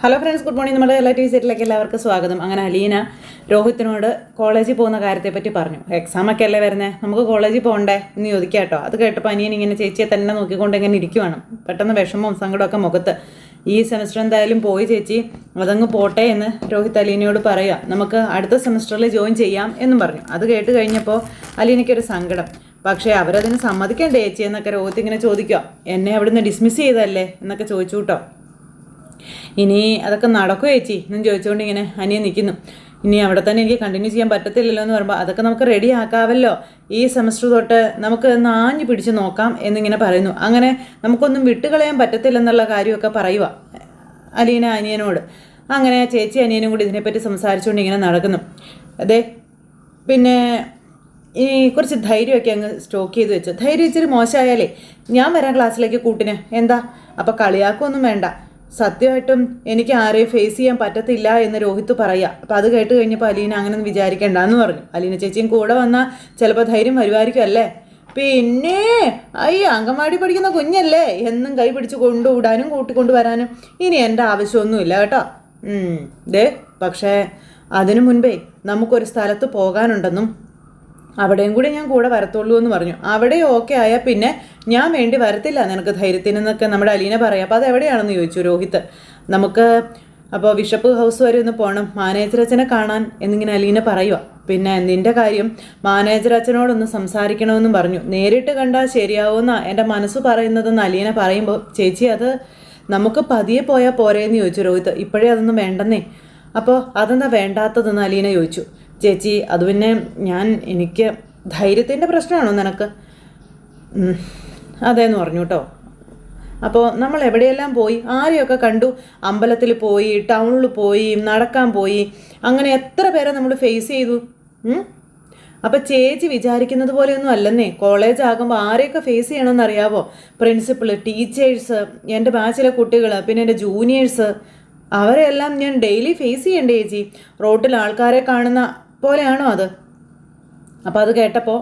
Hello friends, good morning. നമ്മുടെ എല്ലാ ടീച്ചറിലേക്ക് എല്ലാവർക്കും സ്വാഗതം. അങ്ങനെ അലീന രോഹിത്തിനോട് കോളേജിൽ പോകുന്ന കാര്യത്തെപ്പറ്റി പറഞ്ഞു. എക്സാമൊക്കെ അല്ലേ വരുന്നത്, നമുക്ക് കോളേജിൽ പോകണ്ടേ എന്ന് ചോദിക്കാം കേട്ടോ. അത് കേട്ടപ്പോൾ അനിയൻ ഇങ്ങനെ ചേച്ചിയെ തന്നെ നോക്കിക്കൊണ്ട് ഇങ്ങനെ ഇരിക്കുവാണ്. പെട്ടെന്ന് വിഷമവും സങ്കടമൊക്കെ മുഖത്ത്. ഈ സെമസ്റ്റർ എന്തായാലും പോയി ചേച്ചി, അതങ്ങ് പോട്ടെ എന്ന് രോഹിത് അലീനയോട് പറയുക. നമുക്ക് അടുത്ത സെമസ്റ്ററിൽ ജോയിൻ ചെയ്യാം എന്നും പറഞ്ഞു. അത് കേട്ട് കഴിഞ്ഞപ്പോൾ അലീനയ്ക്കൊരു സങ്കടം. പക്ഷേ അവരതിന് സമ്മതിക്കണ്ടേ ചേച്ചി എന്നൊക്കെ രോഹിത് ഇങ്ങനെ ചോദിക്കുക. എന്നെ അവിടുന്ന് ഡിസ്മിസ് ചെയ്തല്ലേ എന്നൊക്കെ ചോദിച്ചു കേട്ടോ. ഇനി അതൊക്കെ നടക്കുമോ ചേച്ചി എന്നും ചോദിച്ചുകൊണ്ട് ഇങ്ങനെ അനിയൻ നിൽക്കുന്നു. ഇനി അവിടെ തന്നെ എനിക്ക് കണ്ടിന്യൂ ചെയ്യാൻ പറ്റത്തില്ലല്ലോ എന്ന് പറയുമ്പോൾ അതൊക്കെ നമുക്ക് റെഡി ആക്കാമല്ലോ, ഈ സെമസ്റ്റർ തൊട്ട് നമുക്ക് നാഞ്ഞു പിടിച്ച് നോക്കാം എന്നിങ്ങനെ പറയുന്നു. അങ്ങനെ നമുക്കൊന്നും വിട്ടുകളയാൻ പറ്റത്തില്ലെന്നുള്ള കാര്യമൊക്കെ പറയുക അലീന അനിയനോട്. അങ്ങനെ ചേച്ചി അനിയനും കൂടി ഇതിനെപ്പറ്റി സംസാരിച്ചുകൊണ്ട് ഇങ്ങനെ നടക്കുന്നു. അതെ, പിന്നെ ഈ കുറച്ച് ധൈര്യമൊക്കെ അങ്ങ് സ്റ്റോക്ക് ചെയ്ത് വെച്ചു. ധൈര്യം ഇച്ചിരി മോശമായാലേ ഞാൻ വരാം ക്ലാസ്സിലേക്ക് കൂട്ടിന്, എന്താ അപ്പോൾ കളിയാക്കൊന്നും വേണ്ട. സത്യമായിട്ടും എനിക്ക് ആരെയും ഫേസ് ചെയ്യാൻ പറ്റത്തില്ല എന്ന് രോഹിത്ത് പറയുക. അപ്പം അത് കേട്ട് കഴിഞ്ഞപ്പോൾ അലീന അങ്ങനെയൊന്നും വിചാരിക്കേണ്ടെന്ന് പറഞ്ഞു. അലീന ചേച്ചിയും കൂടെ വന്നാൽ ചിലപ്പോൾ ധൈര്യം വരുമായിരിക്കും അല്ലേ. പിന്നെ അങ്കൻവാടി പഠിക്കുന്ന കുഞ്ഞല്ലേ, എന്നും കൈ പിടിച്ച് കൊണ്ടുവിടാനും കൂട്ടിക്കൊണ്ടുവരാനും ഇനി എൻ്റെ ആവശ്യമൊന്നുമില്ല കേട്ടോ. ദേ, പക്ഷേ അതിനു മുൻപേ നമുക്കൊരു സ്ഥലത്ത് പോകാനുണ്ടെന്നും അവിടെയും കൂടി ഞാൻ കൂടെ വരത്തുള്ളൂ എന്ന് പറഞ്ഞു. അവിടെ ഓക്കെ ആയാൽ പിന്നെ ഞാൻ വേണ്ടി വരത്തില്ല നിനക്ക് ധൈര്യത്തിനെന്നൊക്കെ നമ്മുടെ അലീന പറയാം. അപ്പോൾ അതെവിടെയാണെന്ന് ചോദിച്ചു രോഹിത്ത്. നമുക്ക് അപ്പോൾ ബിഷപ്പ് ഹൗസ് വരെ ഒന്ന് പോകണം, മാനേജർ അച്ഛനെ കാണാൻ എന്നിങ്ങനെ അലീന പറയുക. പിന്നെ നിൻ്റെ കാര്യം മാനേജർ അച്ഛനോടൊന്ന് സംസാരിക്കണമെന്നും പറഞ്ഞു. നേരിട്ട് കണ്ടാൽ ശരിയാവുമെന്നാ എൻ്റെ മനസ്സ് പറയുന്നതെന്ന് അലീന പറയുമ്പോൾ ചേച്ചി അത് നമുക്ക് പതിയെ പോയാൽ പോരേന്ന് ചോദിച്ചു രോഹിത്ത്. ഇപ്പോഴേ അതൊന്നും വേണ്ടെന്നേ. അപ്പോൾ അതെന്താ വേണ്ടാത്തതെന്ന് അലീന ചോദിച്ചു. ചേച്ചി അത് പിന്നെ എനിക്ക് ധൈര്യത്തിൻ്റെ പ്രശ്നമാണോ നിനക്ക്? അതേന്ന് പറഞ്ഞു കേട്ടോ. അപ്പോൾ നമ്മൾ എവിടെയെല്ലാം പോയി, ആരെയൊക്കെ കണ്ടു, അമ്പലത്തിൽ പോയി, ടൗണിൽ പോയി, നടക്കാൻ പോയി, അങ്ങനെ എത്ര പേരെ നമ്മൾ ഫേസ് ചെയ്തു. അപ്പോൾ ചേച്ചി വിചാരിക്കുന്നത് പോലെയൊന്നും അല്ലെന്നേ. കോളേജ് ആകുമ്പോൾ ആരെയൊക്കെ ഫേസ് ചെയ്യണമെന്ന് അറിയാവോ? പ്രിൻസിപ്പൾ, ടീച്ചേഴ്സ്, എൻ്റെ ബാച്ചിലെ കുട്ടികൾ, പിന്നെ എൻ്റെ ജൂനിയേഴ്സ്, അവരെല്ലാം ഞാൻ ഡെയിലി ഫേസ് ചെയ്യണ്ടേ ചേച്ചി? റോട്ടിൽ ആൾക്കാരെ കാണുന്ന പോലെയാണോ അത്? അപ്പോൾ അത് കേട്ടപ്പോൾ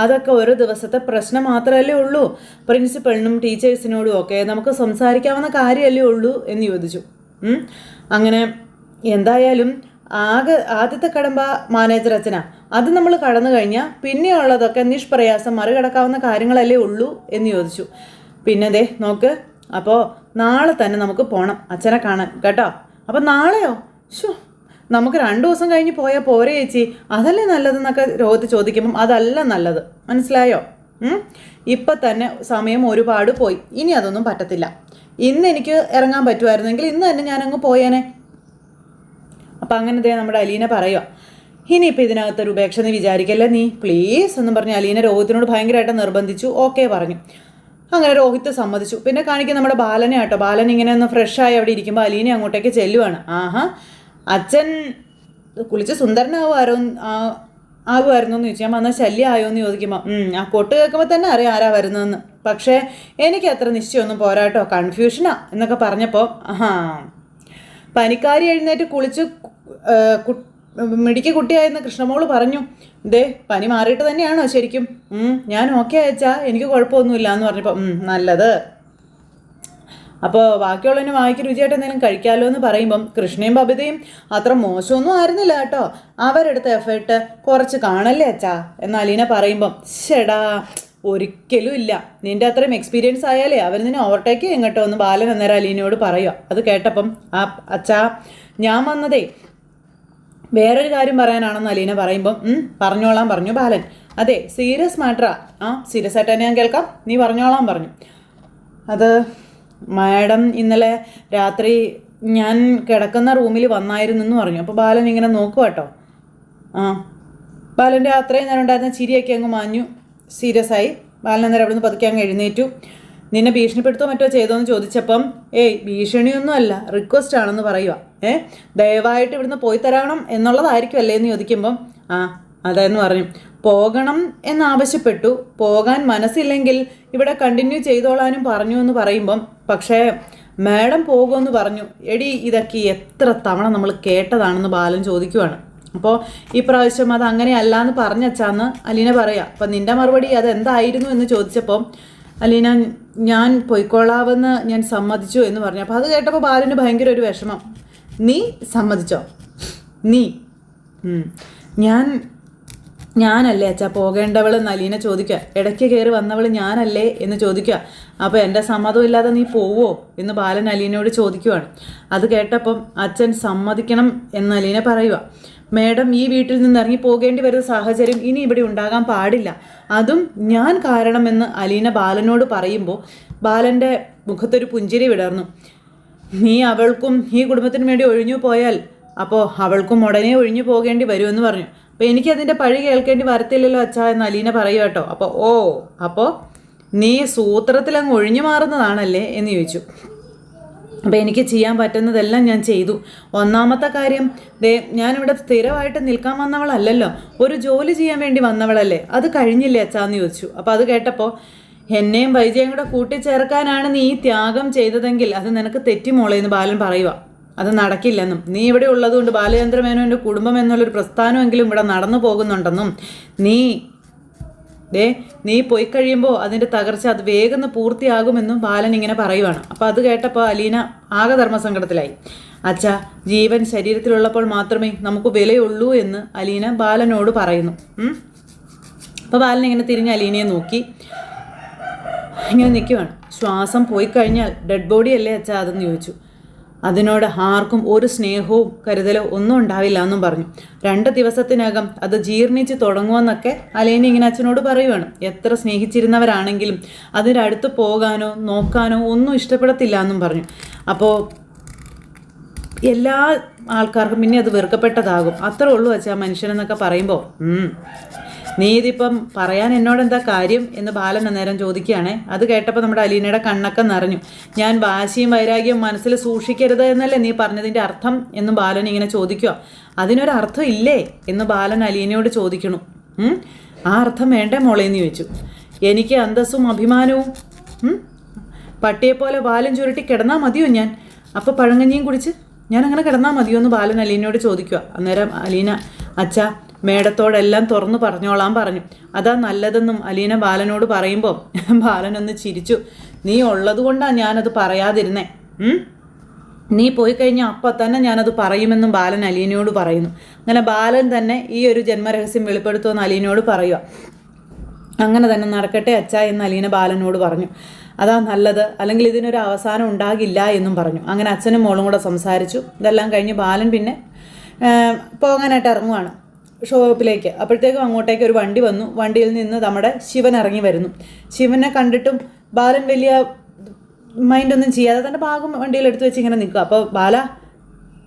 അതൊക്കെ ഒരു ദിവസത്തെ പ്രശ്നം മാത്രമല്ലേ ഉള്ളൂ, പ്രിൻസിപ്പളിനും ടീച്ചേഴ്സിനോടും ഒക്കെ നമുക്ക് സംസാരിക്കാവുന്ന കാര്യമല്ലേ ഉള്ളൂ എന്ന് ചോദിച്ചു. അങ്ങനെ എന്തായാലും ആദ്യത്തെ കടമ്പ മാനേജർ അച്ഛനാ, അത് നമ്മൾ കടന്നു കഴിഞ്ഞാൽ പിന്നെയുള്ളതൊക്കെ നിഷ്പ്രയാസം മറികടക്കാവുന്ന കാര്യങ്ങളല്ലേ ഉള്ളൂ എന്ന് ചോദിച്ചു. പിന്നെ ദേ നോക്ക്, അപ്പോൾ നാളെ തന്നെ നമുക്ക് പോകണം അച്ഛനെ കാണാൻ കേട്ടോ. അപ്പം നാളെയോ? നമുക്ക് 2 ദിവസം കഴിഞ്ഞ് പോയാൽ പോരെ ചേച്ചി, അതല്ലേ നല്ലതെന്നൊക്കെ രോഹിത് ചോദിക്കുമ്പം അതല്ല നല്ലത്, മനസ്സിലായോ? ഇപ്പം തന്നെ സമയം ഒരുപാട് പോയി, ഇനി അതൊന്നും പറ്റത്തില്ല. ഇന്ന് എനിക്ക് ഇറങ്ങാൻ പറ്റുമായിരുന്നെങ്കിൽ ഇന്ന് തന്നെ ഞാനങ്ങ് പോയേനെ. അപ്പം അങ്ങനെ നമ്മുടെ അലീന പറയുക. ഇനിയിപ്പോൾ ഇതിനകത്തൊരു ഉപേക്ഷ നീ വിചാരിക്കല്ലേ നീ, പ്ലീസ് എന്നും പറഞ്ഞ് അലീന രോഹിത്തിനോട് ഭയങ്കരമായിട്ട് നിർബന്ധിച്ചു. ഓക്കെ പറഞ്ഞു. അങ്ങനെ രോഹിത്ത് സമ്മതിച്ചു. പിന്നെ കാണിക്കുക നമ്മുടെ ബാലനെ കേട്ടോ. ബാലൻ ഇങ്ങനെ ഒന്ന് ഫ്രഷായി അവിടെ ഇരിക്കുമ്പോൾ അലീന അങ്ങോട്ടേക്ക് ചെല്ലുവാണ്. അച്ഛൻ കുളിച്ച് ആകുമായിരുന്നു എന്ന് ചോദിച്ചു. ഞാൻ വന്നാൽ ശല്യം ആയോ എന്ന് ചോദിക്കുമ്പോൾ ആ കൊട്ട് കേൾക്കുമ്പോൾ തന്നെ അറിയാം ആരാ വരുന്നതെന്ന്. പക്ഷേ എനിക്ക് അത്ര നിശ്ചയമൊന്നും പോരാട്ടോ, കൺഫ്യൂഷനാ എന്നൊക്കെ പറഞ്ഞപ്പോൾ പനിക്കാരി എഴുന്നേറ്റ് കുളിച്ച് മിടിക്ക് കുട്ടിയായെന്ന് കൃഷ്ണമോള് പറഞ്ഞു. ദേ, പനി മാറിയിട്ട് തന്നെയാണോ ശരിക്കും? ഞാൻ ഓക്കെ അയച്ചാ, എനിക്ക് കുഴപ്പമൊന്നുമില്ല എന്ന് പറഞ്ഞപ്പോൾ നല്ലത്. അപ്പോൾ ബാക്കിയുള്ളതിന് വായിക്ക് രുചിയായിട്ട് എന്തെങ്കിലും കഴിക്കാമല്ലോ എന്ന് പറയുമ്പം കൃഷ്ണയും ബബിതയും അത്ര മോശമൊന്നും ആയിരുന്നില്ല കേട്ടോ, അവരെടുത്ത എഫേർട്ട് കുറച്ച് കാണല്ലേ അച്ഛാ എന്ന് അലീന പറയുമ്പം ചേടാ ഒരിക്കലും ഇല്ല, നിൻ്റെ അത്രയും എക്സ്പീരിയൻസ് ആയാലേ അവർ നിന്നെ ഓവർടേക്ക് ചെയ്യും കേട്ടോ എന്ന് ബാലൻ അന്നേരം അലീനയോട് പറയുക. അത് കേട്ടപ്പം അച്ഛാ ഞാൻ വന്നതേ വേറൊരു കാര്യം പറയാനാണെന്ന് അലീന പറയുമ്പം പറഞ്ഞോളാം പറഞ്ഞു ബാലൻ. അതെ, സീരിയസ് മാറ്ററാ. സീരിയസ് ആയിട്ട് തന്നെ ഞാൻ കേൾക്കാം, നീ പറഞ്ഞോളാം പറഞ്ഞു. അത് മാഡം ഇന്നലെ രാത്രി ഞാൻ കിടക്കുന്ന റൂമിൽ വന്നായിരുന്നു എന്ന് പറഞ്ഞു. അപ്പോൾ ബാലൻ ഇങ്ങനെ നോക്കുക കേട്ടോ. ബാലൻ്റെ അത്രയും നേരം ഉണ്ടായിരുന്ന ചിരിയൊക്കെ അങ്ങ് മാഞ്ഞു, സീരിയസ് ആയി. ബാലൻ അന്നേരം അവിടെ നിന്ന് പതുക്കെ അങ്ങ് എഴുന്നേറ്റു. നിന്നെ ഭീഷണിപ്പെടുത്തോ മറ്റോ ചെയ്തോന്ന് ചോദിച്ചപ്പം ഭീഷണിയൊന്നും അല്ല, റിക്വസ്റ്റ് ആണെന്ന് പറയുക. ദയവായിട്ട് ഇവിടുന്ന് പോയി തരണം എന്നുള്ളതായിരിക്കും അല്ലേ എന്ന് ചോദിക്കുമ്പം അതെന്ന് പറഞ്ഞു. പോകണം എന്നാവശ്യപ്പെട്ടു, പോകാൻ മനസ്സില്ലെങ്കിൽ ഇവിടെ കണ്ടിന്യൂ ചെയ്തോളാനും പറഞ്ഞു എന്ന് പറയുമ്പം പക്ഷേ മാഡം പോകുമെന്ന് പറഞ്ഞു. എടി ഇതൊക്കെ എത്ര തവണ നമ്മൾ കേട്ടതാണെന്ന് ബാലൻ ചോദിക്കുവാണ്. അപ്പോൾ ഈ പ്രാവശ്യം അത് അങ്ങനെയല്ല എന്ന് പറഞ്ഞച്ചാന്ന് അലീന പറയുക. അപ്പം നിൻ്റെ മറുപടി അതെന്തായിരുന്നു എന്ന് ചോദിച്ചപ്പോൾ അലീന ഞാൻ പൊയ്ക്കൊള്ളാവെന്ന് ഞാൻ സമ്മതിച്ചു എന്ന് പറഞ്ഞു. അപ്പോൾ അത് കേട്ടപ്പോൾ ബാലന് ഭയങ്കര ഒരു വിഷമം. നീ സമ്മതിച്ചോ? നീ ഞാനല്ലേ അച്ഛാ പോകേണ്ടവളെന്ന് അലീന ചോദിക്കുക. ഇടയ്ക്ക് കയറി വന്നവൾ ഞാനല്ലേ എന്ന് ചോദിക്കുക. അപ്പോൾ എൻ്റെ സമ്മതം ഇല്ലാതെ നീ പോവോ എന്ന് ബാലൻ അലീനയോട് ചോദിക്കുവാണ്. അത് കേട്ടപ്പം അച്ഛൻ സമ്മതിക്കണം എന്ന് അലീന പറയുക. മേഡം ഈ വീട്ടിൽ നിന്ന് ഇറങ്ങി പോകേണ്ടി വരുന്ന സാഹചര്യം ഇനി ഇവിടെ ഉണ്ടാകാൻ പാടില്ല, അതും ഞാൻ കാരണമെന്ന് അലീന ബാലനോട് പറയുമ്പോൾ ബാലൻ്റെ മുഖത്തൊരു പുഞ്ചിരി വിടർന്നു. നീ അവൾക്കും ഈ കുടുംബത്തിനും വേണ്ടി ഒഴിഞ്ഞു പോയാൽ അപ്പോൾ അവൾക്കും ഉടനെ ഒഴിഞ്ഞു പോകേണ്ടി വരുമെന്ന് പറഞ്ഞു. അപ്പോൾ എനിക്കതിൻ്റെ പഴി കേൾക്കേണ്ടി വരത്തില്ലല്ലോ അച്ഛാ എന്ന് അലീന പറയുക കേട്ടോ. അപ്പോൾ നീ സൂത്രത്തിൽ അങ്ങ് ഒഴിഞ്ഞു മാറുന്നതാണല്ലേ എന്ന് ചോദിച്ചു. അപ്പോൾ എനിക്ക് ചെയ്യാൻ പറ്റുന്നതെല്ലാം ഞാൻ ചെയ്തു. ഒന്നാമത്തെ കാര്യം ഞാനിവിടെ സ്ഥിരമായിട്ട് നിൽക്കാൻ വന്നവളല്ലല്ലോ, ഒരു ജോലി ചെയ്യാൻ വേണ്ടി വന്നവളല്ലേ, അത് കഴിഞ്ഞില്ലേ അച്ഛാന്ന് ചോദിച്ചു. അപ്പോൾ അത് കേട്ടപ്പോൾ എന്നെയും വൈജയും കൂടെ കൂട്ടിച്ചേർക്കാനാണ് നീ ഈ ത്യാഗം ചെയ്തതെങ്കിൽ അത് നിനക്ക് തെറ്റിമോളേന്ന് ബാലൻ പറയുക. അത് നടക്കില്ലെന്നും നീ ഇവിടെ ഉള്ളതുകൊണ്ട് ബാലചന്ദ്രമേനോൻ്റെ കുടുംബം എന്നുള്ളൊരു പ്രസ്ഥാനമെങ്കിലും ഇവിടെ നടന്നു പോകുന്നുണ്ടെന്നും നീ പോയി കഴിയുമ്പോൾ അതിൻ്റെ തകർച്ച അത് വേഗം പൂർത്തിയാകുമെന്നും ബാലൻ ഇങ്ങനെ പറയുവാണ്. അപ്പോൾ അത് കേട്ടപ്പോൾ അലീന ആകെ ധർമ്മസങ്കടത്തിലായി. അച്ഛാ, ജീവൻ ശരീരത്തിലുള്ളപ്പോൾ മാത്രമേ നമുക്ക് വിലയുള്ളൂ എന്ന് അലീന ബാലനോട് പറയുന്നു. അപ്പോൾ ബാലൻ ഇങ്ങനെ തിരിഞ്ഞ് അലീനയെ നോക്കി ഇങ്ങനെ നിൽക്കുവാണ്. ശ്വാസം പോയി കഴിഞ്ഞാൽ ഡെഡ് ബോഡി അല്ലേ അച്ഛാ അതെന്ന് ചോദിച്ചു. അതിനോട് ആർക്കും ഒരു സ്നേഹവും കരുതലോ ഒന്നും ഉണ്ടാവില്ല എന്നും പറഞ്ഞു. 2 ദിവസത്തിനകം അത് ജീർണിച്ച് തുടങ്ങുമെന്നൊക്കെ അലീന ഇങ്ങനെ അച്ഛനോട് പറയുവാണ്. എത്ര സ്നേഹിച്ചിരുന്നവരാണെങ്കിലും അതിൻ്റെ അടുത്ത് പോകാനോ നോക്കാനോ ഒന്നും ഇഷ്ടപ്പെടത്തില്ല എന്നും പറഞ്ഞു. അപ്പോൾ എല്ലാ ആൾക്കാർക്കും പിന്നെ അത് വെറുക്കപ്പെട്ടതാകും, അത്രേ ഉള്ളൂ അച്ഛാ മനുഷ്യനെന്നൊക്കെ പറയുമ്പോൾ നീ ഇതിപ്പം പറയാൻ എന്നോട് എന്താ കാര്യം എന്ന് ബാലൻ അന്നേരം ചോദിക്കുകയാണേ. അത് കേട്ടപ്പോൾ നമ്മുടെ അലീനയുടെ കണ്ണൊക്കെ നിറഞ്ഞു. ഞാൻ വാശിയും വൈരാഗ്യവും മനസ്സിൽ സൂക്ഷിക്കരുത് എന്നല്ലേ നീ പറഞ്ഞതിൻ്റെ അർത്ഥം എന്നും ബാലൻ ഇങ്ങനെ ചോദിക്കുക. അതിനൊരർത്ഥം ഇല്ലേ എന്ന് ബാലൻ അലീനയോട് ചോദിക്കണു. ആ അർത്ഥം വേണ്ടേ മോളേന്ന് ചോദിച്ചു. എനിക്ക് അന്തസ്സും അഭിമാനവും പട്ടിയെപ്പോലെ ബാലൻ ചുരുട്ടി കിടന്നാൽ മതിയോ ഞാൻ? അപ്പോൾ പഴങ്കഞ്ഞിയും കുടിച്ച് ഞാൻ അങ്ങനെ കിടന്നാൽ മതിയോ എന്ന് ബാലൻ അലീനയോട് ചോദിക്കുക. അന്നേരം അലീന അച്ഛാ മേഡത്തോടെല്ലാം തുറന്നു പറഞ്ഞോളാൻ പറഞ്ഞു. അതാ നല്ലതെന്നും അലീന ബാലനോട് പറയുമ്പോൾ ബാലനൊന്ന് ചിരിച്ചു. നീ ഉള്ളത് കൊണ്ടാണ് ഞാനത് പറയാതിരുന്നേ, നീ പോയി കഴിഞ്ഞാൽ അപ്പം തന്നെ ഞാനത് പറയുമെന്നും ബാലൻ അലീനയോട് പറയുന്നു. അങ്ങനെ ബാലൻ തന്നെ ഈ ഒരു ജന്മരഹസ്യം വെളിപ്പെടുത്തുമെന്ന് അലീനയോട് പറയുക. അങ്ങനെ തന്നെ നടക്കട്ടെ അച്ഛാ എന്ന് അലീന ബാലനോട് പറഞ്ഞു. അതാ നല്ലത്, അല്ലെങ്കിൽ ഇതിനൊരു അവസാനം ഉണ്ടാകില്ല എന്നും പറഞ്ഞു. അങ്ങനെ അച്ഛനും മോളും കൂടെ സംസാരിച്ചു. ഇതെല്ലാം കഴിഞ്ഞ് ബാലൻ പിന്നെ പോകാനായിട്ട് ഇറങ്ങുവാണ് ഷോപ്പിലേക്ക്. അപ്പോഴത്തേക്കും അങ്ങോട്ടേക്ക് ഒരു വണ്ടി വന്നു. വണ്ടിയിൽ നിന്ന് നമ്മുടെ ശിവൻ ഇറങ്ങി വരുന്നു. ശിവനെ കണ്ടിട്ടും ബാലൻ വലിയ മൈൻഡൊന്നും ചെയ്യാതെ തന്നെ ഭാഗം വണ്ടിയിൽ എടുത്ത് വെച്ച് ഇങ്ങനെ നിൽക്കുക. അപ്പോൾ ബാല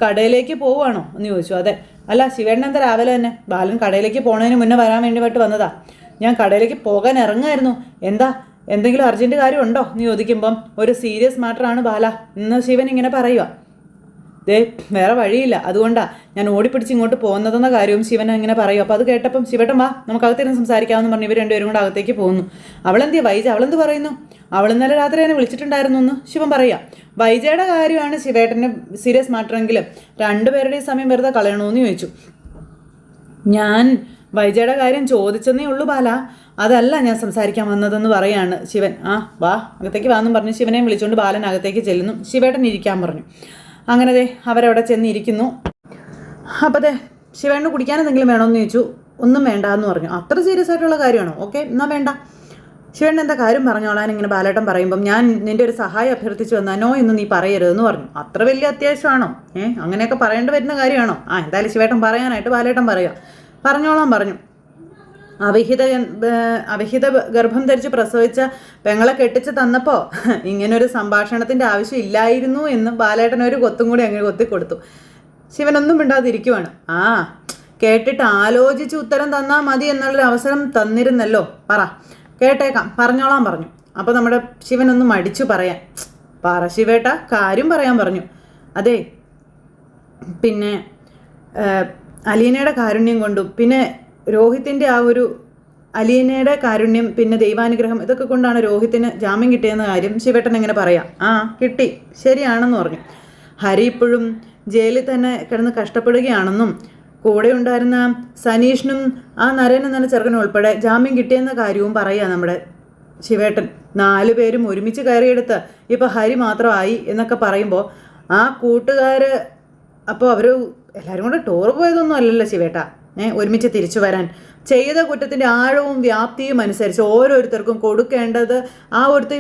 കടയിലേക്ക് പോവുകയാണോ എന്ന് ചോദിച്ചു. അതെ. അല്ല ശിവേട്ടൻ എന്താ രാവിലെ തന്നെ? ബാലൻ കടയിലേക്ക് പോണതിന് മുന്നേ വരാൻ വേണ്ടിയിട്ട് വന്നതാ. ഞാൻ കടയിലേക്ക് പോകാൻ ഇറങ്ങുമായിരുന്നു. എന്താ എന്തെങ്കിലും അർജൻറ്റ് കാര്യമുണ്ടോ എന്ന് ചോദിക്കുമ്പം ഒരു സീരിയസ് മാറ്ററാണ് ബാല എന്ന് ശിവൻ ഇങ്ങനെ പറയുക. വേറെ വഴിയില്ല, അതുകൊണ്ടാണ് ഞാൻ ഓടിപ്പിടിച്ച് ഇങ്ങോട്ട് പോകുന്നതെന്ന കാര്യവും ശിവൻ ഇങ്ങനെ പറയും. അപ്പോൾ അത് കേട്ടപ്പം ശിവട്ടൻ വാ നമുക്ക് അകത്തേക്ക് സംസാരിക്കാമെന്ന് പറഞ്ഞ് ഇവർ രണ്ടുപേരും കൂടെ അകത്തേക്ക് പോകുന്നു. അവളെന്തിയാ വൈജ അവളെന്ത് പറയുന്നു? അവൾ ഇന്നലെ രാത്രി എന്നെ വിളിച്ചിട്ടുണ്ടായിരുന്നു എന്ന് ശിവൻ പറയുക. വൈജയുടെ കാര്യമാണ് ശിവേട്ടൻ്റെ സീരിയസ് മാറ്ററെങ്കിൽ രണ്ടുപേരുടെയും സമയം വെറുതെ കളയണമെന്ന് ചോദിച്ചു. ഞാൻ വൈജയുടെ കാര്യം ചോദിച്ചെന്നേ ഉള്ളൂ ബാല, അതല്ല ഞാൻ സംസാരിക്കാൻ വന്നതെന്ന് പറയാണ് ശിവൻ. വാ അകത്തേക്ക് വാന്നും പറഞ്ഞ് ശിവനെ വിളിച്ചുകൊണ്ട് ബാലൻ അകത്തേക്ക് ചെല്ലുന്നു. ശിവേട്ടൻ ഇരിക്കാൻ പറഞ്ഞു. അങ്ങനെ അവരവിടെ ചെന്നിരിക്കുന്നു. അപ്പോൾ ശിവേണ്ണു കുടിക്കാൻ എന്തെങ്കിലും വേണമെന്ന് ചോദിച്ചു. ഒന്നും വേണ്ട എന്ന് പറഞ്ഞു. അത്ര സീരിയസ് ആയിട്ടുള്ള കാര്യമാണോ? ഓക്കെ എന്നാൽ വേണ്ട. ശിവേണ്ണ എന്താ കാര്യം പറഞ്ഞോളാൻ ഇങ്ങനെ ബാലേട്ടൻ പറയുമ്പം ഞാൻ നിൻ്റെ ഒരു സഹായം അഭ്യർത്ഥിച്ചു വന്നാനോ എന്ന് നീ പറയരുതെന്ന് പറഞ്ഞു. അത്ര വലിയ അത്യാവശ്യമാണോ? അങ്ങനെയൊക്കെ പറയേണ്ടി വരുന്ന കാര്യമാണോ? എന്തായാലും ശിവേട്ടൻ പറയാനായിട്ട് ബാലേട്ടൻ പറയുക. പറഞ്ഞോളാൻ പറഞ്ഞു. അവിഹിത ഗർഭം ധരിച്ച് പ്രസവിച്ച പെങ്ങളെ കെട്ടിച്ച് തന്നപ്പോൾ ഇങ്ങനൊരു സംഭാഷണത്തിൻ്റെ ആവശ്യം ഇല്ലായിരുന്നു എന്ന് ബാലേട്ടൻ ഒരു കൊത്തും കൂടി അങ്ങനെ കൊത്തിക്കൊടുത്തു. ശിവനൊന്നും മിണ്ടാതിരിക്കുവാണ്. കേട്ടിട്ട് ആലോചിച്ച് ഉത്തരം തന്നാൽ മതി എന്നുള്ളൊരു അവസരം തന്നിരുന്നല്ലോ, പറ കേട്ടേക്കാം പറഞ്ഞോളാൻ പറഞ്ഞു. അപ്പോൾ നമ്മുടെ ശിവനൊന്നും മടിച്ചു പറയാൻ. പറ ശിവേട്ട കാര്യം പറയാൻ പറഞ്ഞു. അതെ പിന്നെ അലീനയുടെ കാരുണ്യം കൊണ്ടും പിന്നെ രോഹിത്തിൻ്റെ ആ ഒരു അലീനയുടെ കാരുണ്യം പിന്നെ ദൈവാനുഗ്രഹം ഇതൊക്കെ കൊണ്ടാണ് രോഹിത്തിന് ജാമ്യം കിട്ടിയെന്ന കാര്യം ശിവേട്ടൻ എങ്ങനെ പറയാം? കിട്ടി ശരിയാണെന്ന് പറഞ്ഞു. ഹരി ഇപ്പോഴും ജയിലിൽ തന്നെ കിടന്ന് കഷ്ടപ്പെടുകയാണെന്നും കൂടെ ഉണ്ടായിരുന്ന സനീഷിനും ആ നരൻ എന്ന ചെറുക്കനും ഉൾപ്പെടെ ജാമ്യം കിട്ടിയെന്ന കാര്യവും പറയുക നമ്മുടെ ശിവേട്ടൻ. 4 പേരും ഒരുമിച്ച് കയറിയെടുത്ത് ഇപ്പോൾ ഹരി മാത്രമായി എന്നൊക്കെ പറയുമ്പോൾ ആ കൂട്ടുകാർ അപ്പോൾ അവർ എല്ലാവരും കൂടെ ടൂർ പോയതൊന്നും അല്ലല്ലോ ശിവേട്ട. ഒരുമിച്ച് തിരിച്ചു വരാൻ ചെയ്ത കുറ്റത്തിൻ്റെ ആഴവും വ്യാപ്തിയും അനുസരിച്ച് ഓരോരുത്തർക്കും കൊടുക്കേണ്ടത് ആ ഒരു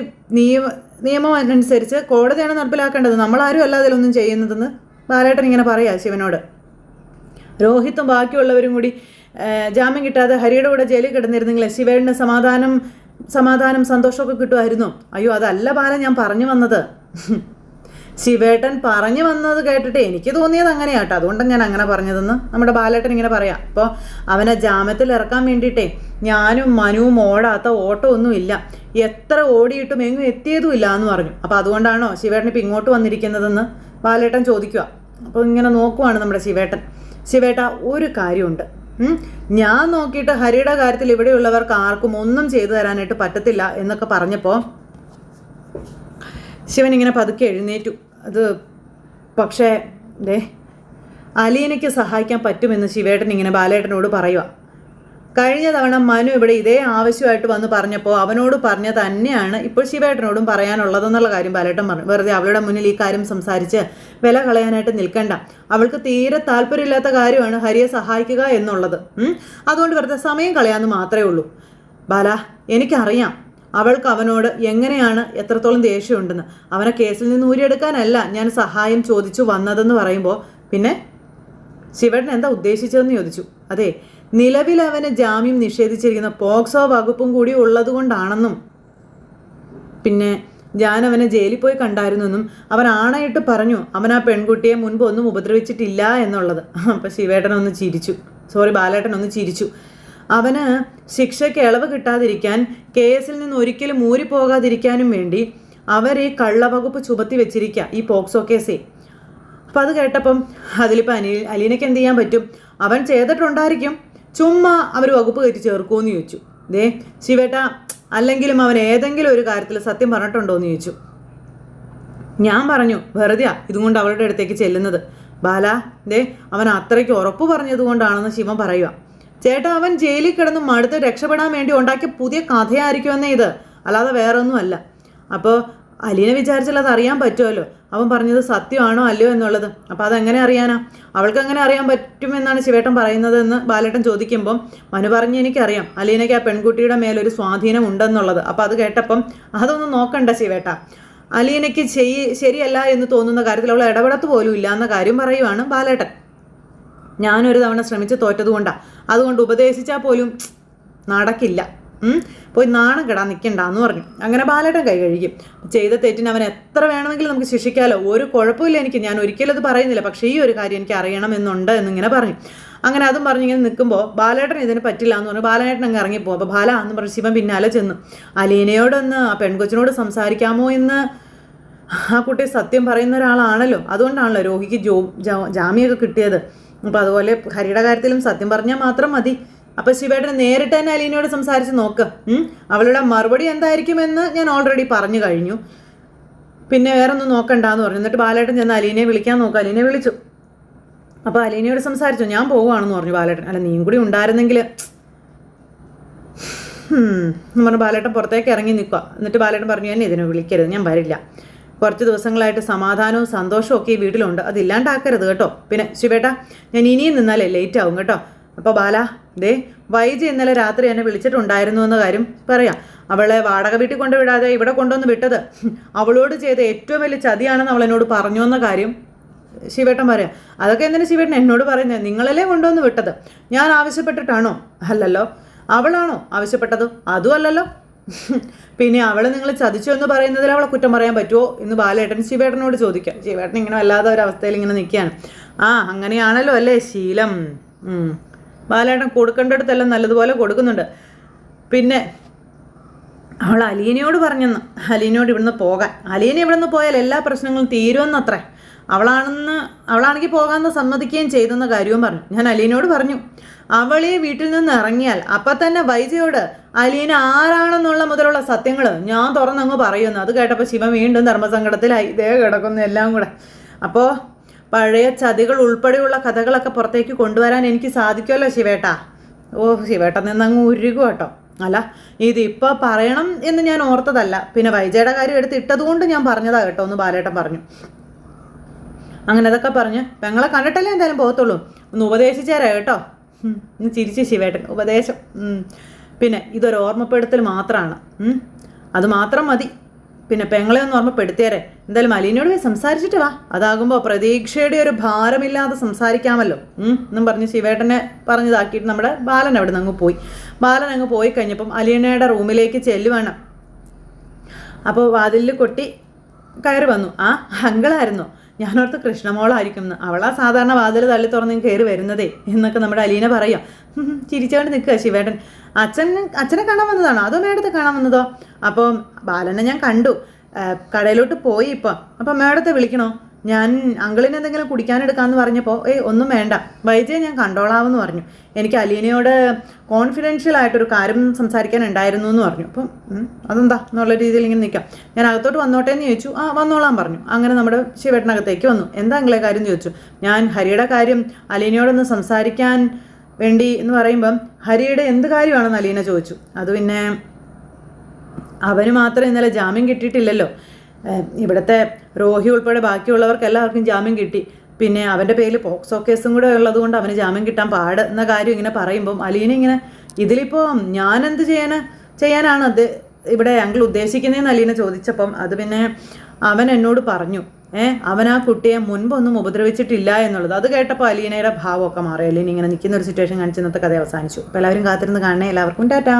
നിയമം അനുസരിച്ച് കോടതിയാണ് നടപ്പിലാക്കേണ്ടത്. നമ്മളാരും അല്ല അതിലൊന്നും ചെയ്യുന്നതെന്ന് ബാലേട്ടൻ ഇങ്ങനെ പറയാം ശിവനോട്. രോഹിത്തും ബാക്കിയുള്ളവരും കൂടി ജാമ്യം കിട്ടാതെ ഹരിയുടെ കൂടെ ജയിലിൽ കിടന്നിരുന്നെങ്കിൽ ശിവേട്ടന് സമാധാനം സന്തോഷമൊക്കെ കിട്ടുമായിരുന്നു. അയ്യോ, അതല്ല ബാല ഞാൻ പറഞ്ഞു വന്നത്. ശിവേട്ടൻ പറഞ്ഞു വന്നത് കേട്ടിട്ട് എനിക്ക് തോന്നിയത് അങ്ങനെയാട്ടോ, അതുകൊണ്ടാണ് ഞാൻ അങ്ങനെ പറഞ്ഞതെന്ന് നമ്മുടെ ബാലേട്ടൻ ഇങ്ങനെ പറയാം. അപ്പോൾ അവനെ ജാമ്യത്തിൽ ഇറക്കാൻ വേണ്ടിയിട്ടേ ഞാനും മനുവും ഓടാത്ത ഓട്ടമൊന്നുമില്ല, എത്ര ഓടിയിട്ടും എങ്ങും എത്തിയതുമില്ല എന്ന് പറഞ്ഞു. അപ്പോൾ അതുകൊണ്ടാണോ ശിവേട്ടൻ ഇപ്പം ഇങ്ങോട്ട് വന്നിരിക്കുന്നതെന്ന് ബാലേട്ടൻ ചോദിക്കുക. അപ്പോൾ ഇങ്ങനെ നോക്കുവാണ് നമ്മുടെ ശിവേട്ട, ഒരു കാര്യമുണ്ട്. ഞാൻ നോക്കിയിട്ട് ഹരിയുടെ കാര്യത്തിൽ ഇവിടെയുള്ളവർക്ക് ആർക്കും ഒന്നും ചെയ്തു തരാനായിട്ട് പറ്റത്തില്ല എന്നൊക്കെ പറഞ്ഞപ്പോൾ ശിവൻ ഇങ്ങനെ പതുക്കെ എഴുന്നേറ്റു. അത് പക്ഷേ അലീനയ്ക്ക് സഹായിക്കാൻ പറ്റുമെന്ന് ശിവേട്ടൻ ഇങ്ങനെ ബാലേട്ടനോട് പറയുക. കഴിഞ്ഞ തവണ മനു ഇവിടെ ഇതേ ആവശ്യമായിട്ട് വന്ന് പറഞ്ഞപ്പോൾ അവനോട് പറഞ്ഞ തന്നെയാണ് ഇപ്പോൾ ശിവേട്ടനോടും പറയാനുള്ളതെന്നുള്ള കാര്യം ബാലേട്ടൻ പറഞ്ഞു. വെറുതെ അവളുടെ മുന്നിൽ ഈ കാര്യം സംസാരിച്ച് വില കളയാനായിട്ട് നിൽക്കണ്ട. അവൾക്ക് തീരെ താല്പര്യമില്ലാത്ത കാര്യമാണ് ഹരിയെ സഹായിക്കുക എന്നുള്ളത്. അതുകൊണ്ട് വെറുതെ സമയം കളയാമെന്ന് മാത്രമേ ഉള്ളൂ. ബാല, എനിക്കറിയാം അവൾക്ക് അവനോട് എങ്ങനെയാണ് എത്രത്തോളം ദേഷ്യമുണ്ടെന്ന്. അവനെ കേസിൽ നിന്ന് ഊരിയെടുക്കാനല്ല ഞാൻ സഹായം ചോദിച്ചു വന്നതെന്ന് പറയുമ്പോൾ പിന്നെ ശിവേട്ടൻ എന്താ ഉദ്ദേശിച്ചതെന്ന് ചോദിച്ചു. അതെ, നിലവിൽ അവന് ജാമ്യം നിഷേധിച്ചിരിക്കുന്ന പോക്സോ വകുപ്പും കൂടി ഉള്ളത് കൊണ്ടാണെന്നും പിന്നെ ഞാൻ അവനെ ജയിലിൽ പോയി കണ്ടായിരുന്നെന്നും അവൻ ആണയിട്ട് പറഞ്ഞു അവൻ ആ പെൺകുട്ടിയെ മുൻപ് ഒന്നും ഉപദ്രവിച്ചിട്ടില്ല എന്നുള്ളത്. അപ്പം ബാലേട്ടൻ ഒന്ന് ചിരിച്ചു. അവന് ശിക്ഷയ്ക്ക് ഇളവ് കിട്ടാതിരിക്കാൻ കേസിൽ നിന്ന് ഒരിക്കലും ഊരിപ്പോകാതിരിക്കാനും വേണ്ടി അവർ ഈ കള്ളവകുപ്പ് ചുമത്തി വെച്ചിരിക്കുക, ഈ പോക്സോ കേസേ. അപ്പം അത് കേട്ടപ്പം അതിലിപ്പോൾ അലീനയ്ക്ക് എന്ത് ചെയ്യാൻ പറ്റും? അവൻ ചെയ്തിട്ടുണ്ടായിരിക്കും, ചുമ്മാ അവർ വകുപ്പ് കയറ്റി ചേർക്കുമെന്ന് ചോദിച്ചു. ശിവേട്ട, അല്ലെങ്കിലും അവൻ ഏതെങ്കിലും ഒരു കാര്യത്തിൽ സത്യം പറഞ്ഞിട്ടുണ്ടോ എന്ന് ചോദിച്ചു. ഞാൻ പറഞ്ഞു വെറുതെയാ ഇതും കൊണ്ട് അവളുടെ അടുത്തേക്ക് ചെല്ലുന്നത്. ബാല, അവൻ അത്രയ്ക്ക് ഉറപ്പ് പറഞ്ഞതുകൊണ്ടാണെന്ന് ശിവൻ പറയുക. ചേട്ടാ, അവൻ ജയിലിൽ കിടന്ന് മടുത്ത് രക്ഷപ്പെടാൻ വേണ്ടി ഉണ്ടാക്കിയ പുതിയ കഥയായിരിക്കുമെന്നേ ഇത്, അല്ലാതെ വേറൊന്നും അല്ല. അപ്പോൾ അലീന വിചാരിച്ചാൽ അത് അറിയാൻ പറ്റുമല്ലോ അവൻ പറഞ്ഞത് സത്യമാണോ അല്ലയോ എന്നുള്ളത്. അപ്പോൾ അതെങ്ങനെ അറിയാനാ? അവൾക്ക് എങ്ങനെ അറിയാൻ പറ്റുമെന്നാണ് ശിവേട്ടൻ പറയുന്നതെന്ന് ബാലേട്ടൻ ചോദിക്കുമ്പം മനു പറഞ്ഞ് എനിക്കറിയാം അലീനയ്ക്ക് ആ പെൺകുട്ടിയുടെ മേലൊരു സ്വാധീനം ഉണ്ടെന്നുള്ളത്. അപ്പോൾ അത് കേട്ടപ്പം അതൊന്നും നോക്കണ്ട ശിവേട്ട, അലീനയ്ക്ക് ശരിയല്ല എന്ന് തോന്നുന്ന കാര്യത്തിൽ അവൾ ഇടപെടത്ത് പോലും ഇല്ല എന്ന കാര്യം പറയുവാണ് ബാലേട്ടൻ. ഞാനൊരു തവണ ശ്രമിച്ച് തോറ്റതുകൊണ്ടാണ്, അതുകൊണ്ട് ഉപദേശിച്ചാൽ പോലും നടക്കില്ല, പോയി നാണം കെടാൻ നിൽക്കണ്ടെന്ന് പറഞ്ഞു. അങ്ങനെ ബാലേട്ടൻ കൈ കഴിക്കും. ചെയ്ത തെറ്റിന് അവൻ എത്ര വേണമെങ്കിലും നമുക്ക് ശിക്ഷിക്കാമല്ലോ, ഒരു കുഴപ്പമില്ല എനിക്ക്, ഞാൻ ഒരിക്കലും അത് പറയുന്നില്ല, പക്ഷേ ഈ ഒരു കാര്യം എനിക്ക് അറിയണമെന്നുണ്ട് എന്നിങ്ങനെ പറഞ്ഞു. അങ്ങനെ അതും പറഞ്ഞിങ്ങനെ നിൽക്കുമ്പോൾ ബാലേട്ടൻ ഇതിന് പറ്റില്ല എന്ന് പറഞ്ഞു ബാലേട്ടൻ അങ്ങ് ഇറങ്ങിപ്പോകും. അപ്പോൾ ബാല എന്ന് പറഞ്ഞ് ശിവൻ പിന്നാലെ ചെന്നു. അലീനയോടൊന്ന് ആ പെൺകൊച്ചിനോട് സംസാരിക്കാമോ എന്ന് ആ കുട്ടി സത്യം പറയുന്ന ഒരാളാണല്ലോ, അതുകൊണ്ടാണല്ലോ രോഹിക്ക് ജാമ്യമൊക്കെ കിട്ടിയത്. അപ്പോൾ അതുപോലെ ഹരിയുടെ കാര്യത്തിലും സത്യം പറഞ്ഞാൽ മാത്രം മതി. അപ്പോൾ ശിവേട്ടന് നേരിട്ട് തന്നെ അലീനയോട് സംസാരിച്ച് നോക്ക്, അവളുടെ മറുപടി എന്തായിരിക്കുമെന്ന് ഞാൻ ഓൾറെഡി പറഞ്ഞു കഴിഞ്ഞു, പിന്നെ വേറെ ഒന്നും നോക്കണ്ടെന്ന് പറഞ്ഞു. എന്നിട്ട് ബാലേട്ടൻ ചെന്ന് അലീനയെ വിളിക്കാൻ നോക്കുക. അലീനയെ വിളിച്ചു. അപ്പോൾ അലീനയോട് സംസാരിച്ചു. ഞാൻ പോവുകയാണെന്ന് പറഞ്ഞു ബാലേട്ടൻ. അല്ല, നീയും കൂടി ഉണ്ടായിരുന്നെങ്കിൽ എന്ന് പറഞ്ഞ് ബാലേട്ടൻ പുറത്തേക്ക് ഇറങ്ങി നിൽക്കുക. എന്നിട്ട് ബാലേട്ടൻ പറഞ്ഞു എന്നെ ഇതിനെ വിളിക്കരുത്, ഞാൻ വരില്ല, കുറച്ച് ദിവസങ്ങളായിട്ട് സമാധാനവും സന്തോഷവും ഒക്കെ ഈ വീട്ടിലുണ്ട്, അതില്ലാണ്ടാക്കരുത് കേട്ടോ. പിന്നെ ശിവേട്ട, ഞാൻ ഇനിയും നിന്നാലേ ലേറ്റ് ആവും കേട്ടോ. അപ്പോൾ ബാല, വൈജി ഇന്നലെ രാത്രി എന്നെ വിളിച്ചിട്ടുണ്ടായിരുന്നു എന്ന കാര്യം പറയാം. അവളെ വാടക വീട്ടിൽ കൊണ്ടുവിടാതെ ഇവിടെ കൊണ്ടുവന്ന് വിട്ടത് അവളോട് ചെയ്ത ഏറ്റവും വലിയ ചതിയാണെന്ന് അവൾ എന്നോട് പറഞ്ഞു എന്ന കാര്യം ശിവേട്ടൻ പറയാം. അതൊക്കെ എന്തിനാ ശിവേട്ടൻ എന്നോട് പറയുന്നത്? നിങ്ങളല്ലേ കൊണ്ടുവന്ന് വിട്ടത്, ഞാൻ ആവശ്യപ്പെട്ടിട്ടാണോ? അല്ലല്ലോ. അവളാണോ ആവശ്യപ്പെട്ടത്? അതും അല്ലല്ലോ. പിന്നെ അവളെ നിങ്ങൾ ചതിച്ചു എന്ന് പറയുന്നതിൽ അവളെ കുറ്റം പറയാൻ പറ്റുമോ എന്ന് ബാലേട്ടൻ ശിവേട്ടനോട് ചോദിക്കാം. ശിവേട്ടൻ ഇങ്ങനെ വല്ലാതെ ഒരവസ്ഥയിൽ ഇങ്ങനെ നിൽക്കുകയാണ്. അങ്ങനെയാണല്ലോ അല്ലേ ശീലം. ബാലേട്ടൻ കൊടുക്കേണ്ടടുത്തെല്ലാം നല്ലതുപോലെ കൊടുക്കുന്നുണ്ട്. പിന്നെ അവൾ അലീനയോട് പറഞ്ഞെന്ന്, അലീനയോട് ഇവിടുന്ന് പോകാൻ. അലീന ഇവിടുന്ന് പോയാൽ എല്ലാ പ്രശ്നങ്ങളും തീരുമെന്നത്രേ. അവളാണെങ്കിൽ പോകാമെന്ന് സമ്മതിക്കുകയും ചെയ്തെന്ന കാര്യവും പറഞ്ഞു. ഞാൻ അലീനയോട് പറഞ്ഞു, അവളെ വീട്ടിൽ നിന്ന് ഇറങ്ങിയാൽ അപ്പം തന്നെ വൈജയോട് അലീന ആരാണെന്നുള്ള മുതലുള്ള സത്യങ്ങൾ ഞാൻ തുറന്നങ്ങ് പറയുന്നു. അത് കേട്ടപ്പോൾ ശിവൻ വീണ്ടും ധർമ്മസങ്കടത്തിലായി. കിടക്കുന്നു എല്ലാം കൂടെ. അപ്പോൾ പഴയ ചതികൾ ഉൾപ്പെടെയുള്ള കഥകളൊക്കെ പുറത്തേക്ക് കൊണ്ടുവരാൻ എനിക്ക് സാധിക്കുമല്ലോ ശിവേട്ടാ. ശിവേട്ടൻ നിന്നങ്ങ് ഉരുകും കേട്ടോ. അല്ല ഇതിപ്പോൾ പറയണം എന്ന് ഞാൻ ഓർത്തതല്ല, പിന്നെ വൈജയുടെ കാര്യം എടുത്ത് ഇട്ടതുകൊണ്ട് ഞാൻ പറഞ്ഞതാ കേട്ടോ എന്ന് ബാലേട്ടൻ പറഞ്ഞു. അങ്ങനെ അതൊക്കെ പറഞ്ഞ് പെങ്ങളെ കണ്ടിട്ടല്ലേ എന്തായാലും പോകത്തുള്ളൂ, ഒന്ന് ഉപദേശിച്ചേരാ കേട്ടോ. ഒന്ന് ചിരിച്ച് ശിവേട്ടൻ. ഉപദേശം പിന്നെ ഇതൊരു ഓർമ്മപ്പെടുത്തൽ മാത്രമാണ്, അത് മാത്രം മതി. പിന്നെ പെങ്ങളെ ഒന്ന് ഓർമ്മപ്പെടുത്തിയേരെ. എന്തായാലും അലീനയോട് പോയി സംസാരിച്ചിട്ട് വാ, അതാകുമ്പോൾ പ്രതീക്ഷയുടെ ഒരു ഭാരമില്ലാതെ സംസാരിക്കാമല്ലോ എന്നും പറഞ്ഞ് ശിവേട്ടനെ പറഞ്ഞതാക്കിയിട്ട് നമ്മുടെ ബാലൻ അവിടെ നിന്ന് അങ്ങ് പോയി. ബാലൻ അങ്ങ് പോയി കഴിഞ്ഞപ്പം അലീനയുടെ റൂമിലേക്ക് ചെല്ലുവാണ്. അപ്പോൾ വാതിലിൽ കൊട്ടി കയറി വന്നു. ആ അങ്കിളായിരുന്നോ? ഞാനോർത്ത് കൃഷ്ണമോളായിരിക്കും എന്ന്. അവളാ സാധാരണ വാതിൽ തള്ളി തുറന്ന് കയറി വരുന്നതേ എന്നൊക്കെ നമ്മുടെ അലീന പറയാം. ചിരിച്ചുകൊണ്ട് നിൽക്കുക ശിവേട്ടൻ. അച്ഛനെ കാണാൻ വന്നതാണോ അതോ മേഡത്തെ കാണാൻ വന്നതോ? അപ്പോൾ ബാലനെ ഞാൻ കണ്ടു, കടയിലോട്ട് പോയി ഇപ്പം. അപ്പം മേഡത്തെ വിളിക്കണോ? ഞാൻ അങ്കിളിന് എന്തെങ്കിലും കുടിക്കാനെടുക്കാമെന്ന് പറഞ്ഞപ്പോൾ ഒന്നും വേണ്ട, വൈജയെ ഞാൻ കണ്ടോളാമെന്ന് പറഞ്ഞു. എനിക്ക് അലീനയോട് കോൺഫിഡൻഷ്യൽ ആയിട്ടൊരു കാര്യം സംസാരിക്കാനുണ്ടായിരുന്നു എന്ന് പറഞ്ഞു. അപ്പം അതെന്താ എന്നുള്ള രീതിയിൽ ഇങ്ങനെ നിൽക്കാം. ഞാൻ അകത്തോട്ട് വന്നോട്ടെ എന്ന് ചോദിച്ചു. ആ വന്നോളാൻ പറഞ്ഞു. അങ്ങനെ നമ്മുടെ ശിവേട്ടനകത്തേക്ക് വന്നു. എന്താ അങ്കിളെ കാര്യം ചോദിച്ചു. ഞാൻ ഹരിയുടെ കാര്യം അലീനയോടൊന്ന് സംസാരിക്കാൻ വേണ്ടി എന്ന് പറയുമ്പം ഹരിയുടെ എന്ത് കാര്യമാണെന്ന് അലീന ചോദിച്ചു. അത് പിന്നെ അവന് മാത്രം ഇന്നലെ ജാമ്യം കിട്ടിയിട്ടില്ലല്ലോ, ഇവിടുത്തെ രോഹി ഉൾപ്പെടെ ബാക്കിയുള്ളവർക്ക് എല്ലാവർക്കും ജാമ്യം കിട്ടി. പിന്നെ അവൻ്റെ പേരിൽ പോക്സോ കേസും കൂടെ ഉള്ളത് കൊണ്ട് അവന് ജാമ്യം കിട്ടാൻ പാട് എന്ന കാര്യം ഇങ്ങനെ പറയുമ്പം അലീന ഇങ്ങനെ ഇതിലിപ്പോൾ ഞാനെന്ത് ചെയ്യാനാണ് അത് ഇവിടെ അങ്കിൾ ഉദ്ദേശിക്കുന്നതെന്ന് അലീന ചോദിച്ചപ്പം അത് പിന്നെ അവൻ എന്നോട് പറഞ്ഞു അവൻ ആ കുട്ടിയെ മുൻപൊന്നും ഉപദ്രവിച്ചിട്ടില്ല എന്നുള്ളത്. അത് കേട്ടപ്പോൾ അലീനയുടെ ഭാവമൊക്കെ മാറി. അലീന ഇങ്ങനെ നിൽക്കുന്ന ഒരു സിറ്റുവേഷൻ കാണിച്ച് ഇന്നത്തെ കഥ അവസാനിച്ചു. അപ്പോൾ എല്ലാവരും കാത്തിരുന്ന് കാണണേ. എല്ലാവർക്കും ടാറ്റാ.